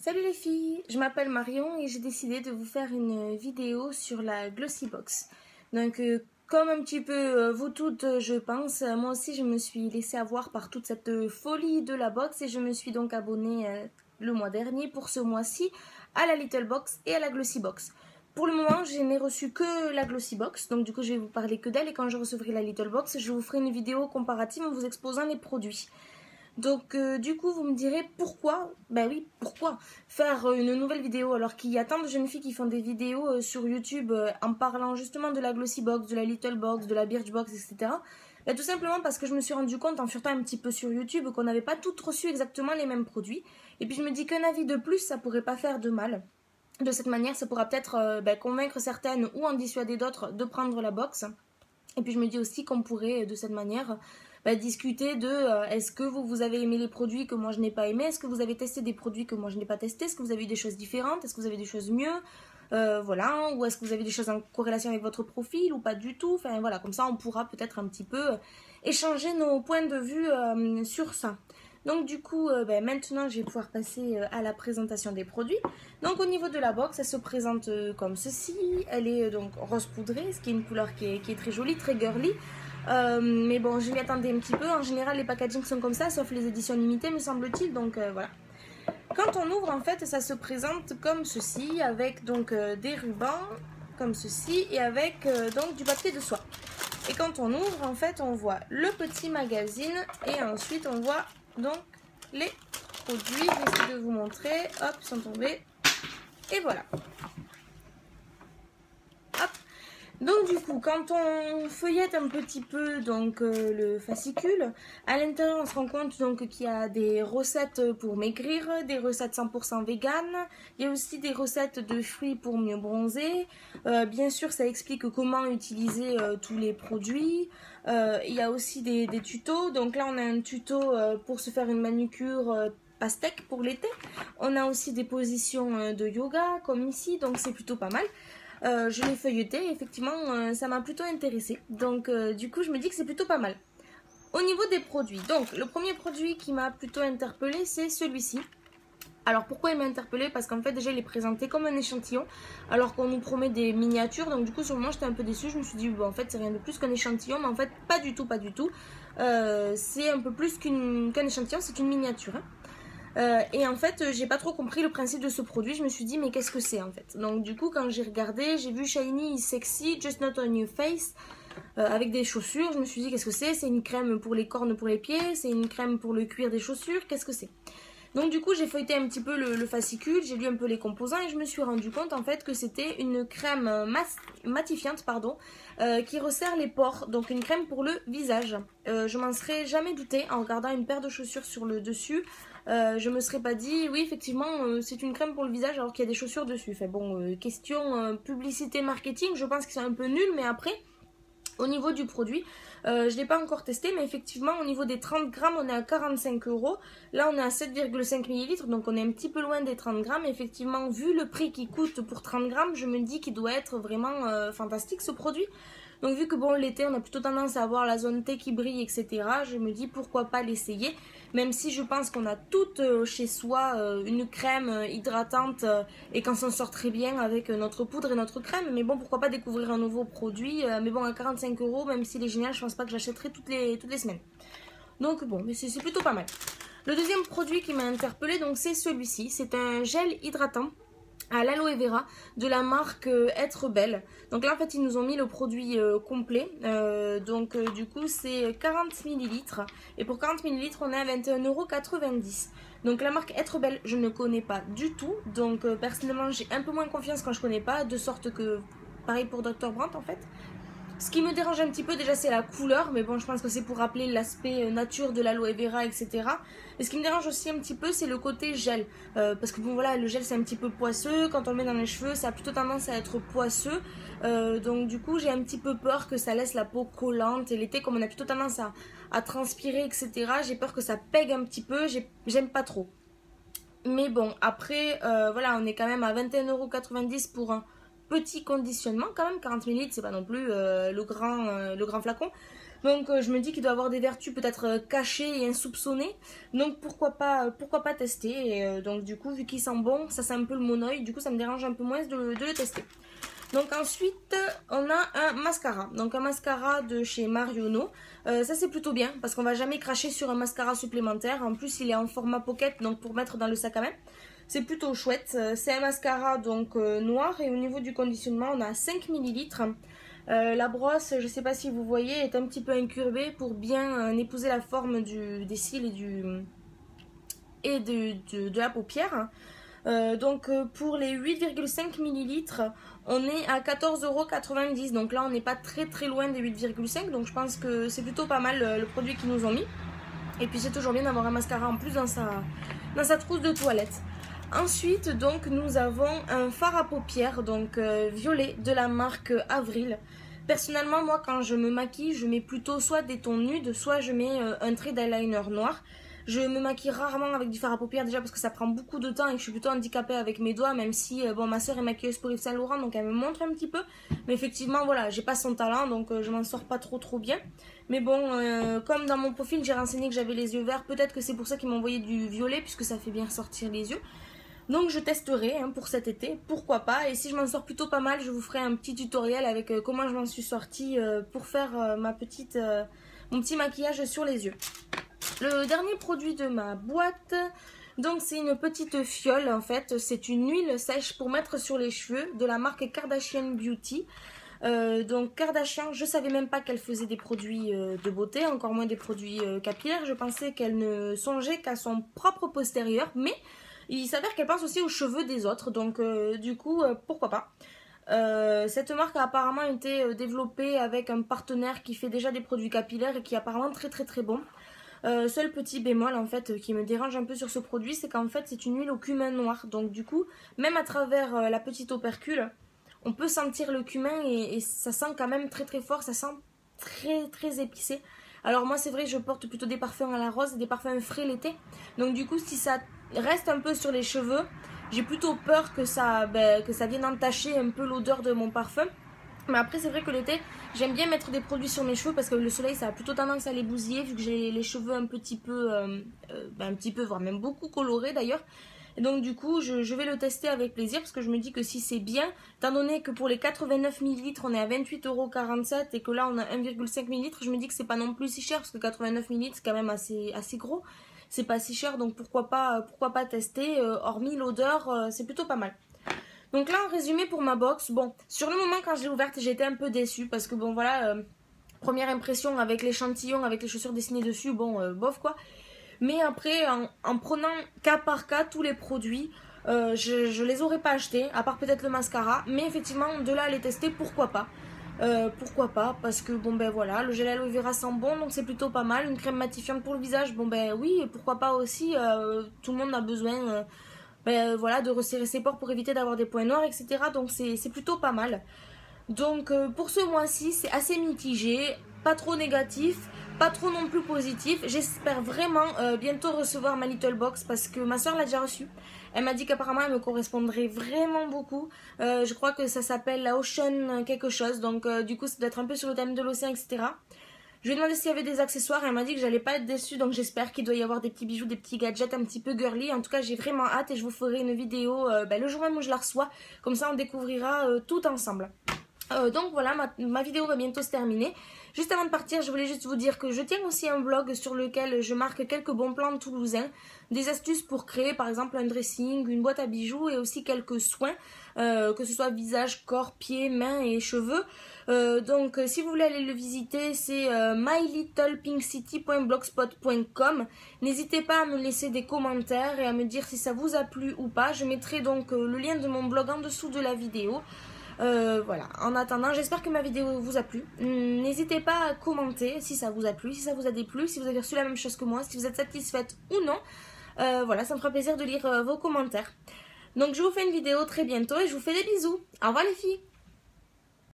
Salut les filles, je m'appelle Marion et j'ai décidé de vous faire une vidéo sur la Glossybox. Donc comme un petit peu vous toutes je pense, moi aussi je me suis laissée avoir par toute cette folie de la box et je me suis donc abonnée le mois dernier pour ce mois-ci à la Little Box et à la Glossybox. Pour le moment, je n'ai reçu que la Glossybox, donc du coup je vais vous parler que d'elle et quand je recevrai la Little Box, je vous ferai une vidéo comparative en vous exposant les produits. Donc du coup vous me direz pourquoi, ben oui pourquoi faire une nouvelle vidéo alors qu'il y a tant de jeunes filles qui font des vidéos sur YouTube en parlant justement de la Glossybox, de la Little Box, de la Birchbox, etc. Ben, tout simplement parce que je me suis rendu compte en furetant un petit peu sur YouTube qu'on n'avait pas toutes reçu exactement les mêmes produits. Et puis je me dis qu'un avis de plus ça pourrait pas faire de mal. De cette manière ça pourra peut-être convaincre certaines ou en dissuader d'autres de prendre la box. Et puis je me dis aussi qu'on pourrait de cette manière discuter de est-ce que vous avez aimé les produits que moi je n'ai pas aimé, est-ce que vous avez testé des produits que moi je n'ai pas testé, est-ce que vous avez eu des choses différentes, est-ce que vous avez des choses mieux, voilà, ou est-ce que vous avez des choses en corrélation avec votre profil ou pas du tout, enfin voilà, comme ça on pourra peut-être un petit peu échanger nos points de vue sur ça. Donc du coup, maintenant je vais pouvoir passer à la présentation des produits. Donc au niveau de la box, elle se présente comme ceci. Elle est donc rose poudré, ce qui est une couleur qui est très jolie, très girly. Mais bon, je m'y attendais un petit peu. En général, les packagings sont comme ça, sauf les éditions limitées, me semble-t-il. Donc voilà. Quand on ouvre, en fait, ça se présente comme ceci, avec donc des rubans, comme ceci, et avec donc du papier de soie. Et quand on ouvre, en fait, on voit le petit magazine, et ensuite on voit donc les produits. Je vais essayer de vous montrer. Hop, ils sont tombés. Et voilà. Hop. Donc du coup, quand on feuillette un petit peu donc le fascicule, à l'intérieur on se rend compte donc qu'il y a des recettes pour maigrir, des recettes 100% vegan, il y a aussi des recettes de fruits pour mieux bronzer. Bien sûr, ça explique comment utiliser tous les produits. Il y a aussi des tutos. Donc là, on a un tuto pour se faire une manucure pastèque pour l'été. On a aussi des positions de yoga comme ici, donc c'est plutôt pas mal. Je l'ai feuilleté et effectivement ça m'a plutôt intéressé. Donc du coup je me dis que c'est plutôt pas mal. Au niveau des produits, donc le premier produit qui m'a plutôt interpellé c'est celui-ci. Alors pourquoi il m'a interpellé? Parce qu'en fait déjà il est présenté comme un échantillon alors qu'on nous promet des miniatures. Donc du coup sur le moment j'étais un peu déçue. Je me suis dit bon en fait c'est rien de plus qu'un échantillon. Mais en fait pas du tout, pas du tout. C'est un peu plus qu'un échantillon, c'est une miniature. Et en fait j'ai pas trop compris le principe de ce produit. Je me suis dit mais qu'est-ce que c'est en fait? Donc du coup quand j'ai regardé, j'ai vu Shiny is Sexy Just Not on Your Face avec des chaussures. Je me suis dit qu'est-ce que c'est? C'est une crème pour les cornes, pour les pieds, c'est une crème pour le cuir des chaussures, qu'est-ce que c'est? Donc du coup j'ai feuilleté un petit peu le fascicule, j'ai lu un peu les composants et je me suis rendu compte en fait que c'était une crème matifiante qui resserre les pores, donc une crème pour le visage. Je m'en serais jamais douté en regardant une paire de chaussures sur le dessus. Je me serais pas dit oui effectivement c'est une crème pour le visage alors qu'il y a des chaussures dessus. Enfin bon, question publicité marketing, je pense qu'ils sont un peu nuls, mais après au niveau du produit, je ne l'ai pas encore testé, mais effectivement au niveau des 30 grammes on est à 45 €. Là on est à 7,5 ml, donc on est un petit peu loin des 30 grammes. Effectivement, vu le prix qu'il coûte pour 30 grammes, je me dis qu'il doit être vraiment fantastique ce produit. Donc vu que bon l'été on a plutôt tendance à avoir la zone T qui brille, etc. Je me dis pourquoi pas l'essayer. Même si je pense qu'on a toutes chez soi une crème hydratante et qu'on s'en sort très bien avec notre poudre et notre crème. Mais bon, pourquoi pas découvrir un nouveau produit. Mais bon, à 45 €, même s'il est génial, je pense pas que j'achèterai toutes les semaines. Donc bon, mais c'est plutôt pas mal. Le deuxième produit qui m'a interpellée, donc c'est celui-ci. C'est un gel hydratant à l'aloe vera de la marque Être Belle. Donc là en fait ils nous ont mis le produit complet. Du coup c'est 40 ml. Et pour 40 ml on est à 21,90 €. Donc la marque Être Belle je ne connais pas du tout. Donc personnellement j'ai un peu moins confiance quand je connais pas. De sorte que pareil pour Dr Brandt en fait. Ce qui me dérange un petit peu déjà c'est la couleur, mais bon je pense que c'est pour rappeler l'aspect nature de l'aloe vera, etc. Et ce qui me dérange aussi un petit peu c'est le côté gel, parce que bon voilà le gel c'est un petit peu poisseux, quand on le met dans les cheveux ça a plutôt tendance à être poisseux, donc du coup j'ai un petit peu peur que ça laisse la peau collante et l'été comme on a plutôt tendance à transpirer, etc. J'ai peur que ça pègue un petit peu, j'aime pas trop. Mais bon après voilà on est quand même à 21,90 € pour un petit conditionnement quand même. 40 ml c'est pas non plus le grand flacon. Donc je me dis qu'il doit avoir des vertus peut-être cachées et insoupçonnées. Donc pourquoi pas tester. Et donc du coup, vu qu'il sent bon, ça sent un peu le monoï, du coup ça me dérange un peu moins de le tester. Donc ensuite, on a un mascara. Donc un mascara de chez Marionneau. Ça c'est plutôt bien parce qu'on va jamais cracher sur un mascara supplémentaire. En plus, il est en format pocket, donc pour mettre dans le sac à main. C'est plutôt chouette. C'est un mascara donc noir et au niveau du conditionnement, on a 5 ml. La brosse, je ne sais pas si vous voyez, est un petit peu incurvée pour bien épouser la forme des cils et de la paupière. Donc pour les 8,5 ml, on est à 14,90 €. Donc là, on n'est pas très loin des 8,5 €. Donc je pense que c'est plutôt pas mal le produit qu'ils nous ont mis. Et puis c'est toujours bien d'avoir un mascara en plus dans sa trousse de toilette. Ensuite, donc, nous avons un fard à paupières, donc violet, de la marque Avril. Personnellement, moi, quand je me maquille, je mets plutôt soit des tons nudes, soit je mets un trait d'eyeliner noir. Je me maquille rarement avec du fard à paupières, déjà parce que ça prend beaucoup de temps et que je suis plutôt handicapée avec mes doigts, même si, bon, ma soeur est maquilleuse pour Yves Saint Laurent, donc elle me montre un petit peu. Mais effectivement, voilà, j'ai pas son talent, donc je m'en sors pas trop bien. Mais bon, comme dans mon profil, j'ai renseigné que j'avais les yeux verts, peut-être que c'est pour ça qu'ils m'ont envoyé du violet, puisque ça fait bien ressortir les yeux. Donc je testerai pour cet été, pourquoi pas. Et si je m'en sors plutôt pas mal, je vous ferai un petit tutoriel avec comment je m'en suis sortie pour faire mon petit maquillage sur les yeux. Le dernier produit de ma boîte, donc c'est une petite fiole en fait. C'est une huile sèche pour mettre sur les cheveux de la marque Kardashian Beauty. Donc Kardashian, je savais même pas qu'elle faisait des produits de beauté, encore moins des produits capillaires. Je pensais qu'elle ne songeait qu'à son propre postérieur, mais il s'avère qu'elle pense aussi aux cheveux des autres, donc du coup, pourquoi pas. Cette marque a apparemment été développée avec un partenaire qui fait déjà des produits capillaires et qui est apparemment très bon. Seul petit bémol en fait qui me dérange un peu sur ce produit, c'est qu'en fait c'est une huile au cumin noir. Donc du coup, même à travers la petite opercule, on peut sentir le cumin et ça sent quand même très fort, ça sent très épicé. Alors moi c'est vrai, je porte plutôt des parfums à la rose et des parfums frais l'été. Donc du coup, si ça reste un peu sur les cheveux, j'ai plutôt peur que ça vienne entacher un peu l'odeur de mon parfum. Mais après c'est vrai que l'été, j'aime bien mettre des produits sur mes cheveux parce que le soleil ça a plutôt tendance à les bousiller vu que j'ai les cheveux un petit peu, voire même beaucoup colorés d'ailleurs. Et donc du coup je vais le tester avec plaisir parce que je me dis que si c'est bien, étant donné que pour les 89 ml on est à 28,47 € et que là on a 1,5 ml, je me dis que c'est pas non plus si cher parce que 89 ml c'est quand même assez gros. C'est pas si cher donc pourquoi pas tester, hormis l'odeur c'est plutôt pas mal. Donc là en résumé pour ma box, bon sur le moment quand je l'ai ouverte j'ai été un peu déçue parce que bon voilà, première impression avec l'échantillon, avec les chaussures dessinées dessus, bon bof quoi. Mais après en prenant cas par cas tous les produits, je les aurais pas achetés, à part peut-être le mascara, mais effectivement de là à les tester pourquoi pas. Parce que bon ben voilà, le gel aloe vera sent bon donc c'est plutôt pas mal. Une crème matifiante pour le visage, bon ben oui, et pourquoi pas aussi, tout le monde a besoin voilà, de resserrer ses pores pour éviter d'avoir des points noirs, etc. Donc c'est plutôt pas mal. Donc pour ce mois-ci c'est assez mitigé, pas trop négatif, pas trop non plus positif. J'espère vraiment bientôt recevoir ma little box parce que ma soeur l'a déjà reçue. Elle m'a dit qu'apparemment elle me correspondrait vraiment beaucoup. Je crois que ça s'appelle la Ocean quelque chose, donc du coup ça doit être un peu sur le thème de l'océan, etc. Je lui ai demandé s'il y avait des accessoires et elle m'a dit que j'allais pas être déçue, donc j'espère qu'il doit y avoir des petits bijoux, des petits gadgets un petit peu girly. En tout cas j'ai vraiment hâte et je vous ferai une vidéo le jour même où je la reçois, comme ça on découvrira tout ensemble. Donc voilà, ma vidéo va bientôt se terminer. Juste avant de partir, je voulais juste vous dire que je tiens aussi un blog sur lequel je marque quelques bons plans toulousains, des astuces pour créer par exemple un dressing, une boîte à bijoux et aussi quelques soins, que ce soit visage, corps, pieds, mains et cheveux. Donc si vous voulez aller le visiter, c'est mylittlepinccity.blogspot.com. N'hésitez pas à me laisser des commentaires et à me dire si ça vous a plu ou pas. Je mettrai donc le lien de mon blog en dessous de la vidéo. Voilà, en attendant, j'espère que ma vidéo vous a plu. N'hésitez pas à commenter si ça vous a plu, si ça vous a déplu, si vous avez reçu la même chose que moi, si vous êtes satisfaite ou non. Voilà, ça me fera plaisir de lire vos commentaires. Donc je vous fais une vidéo très bientôt et je vous fais des bisous. Au revoir les filles.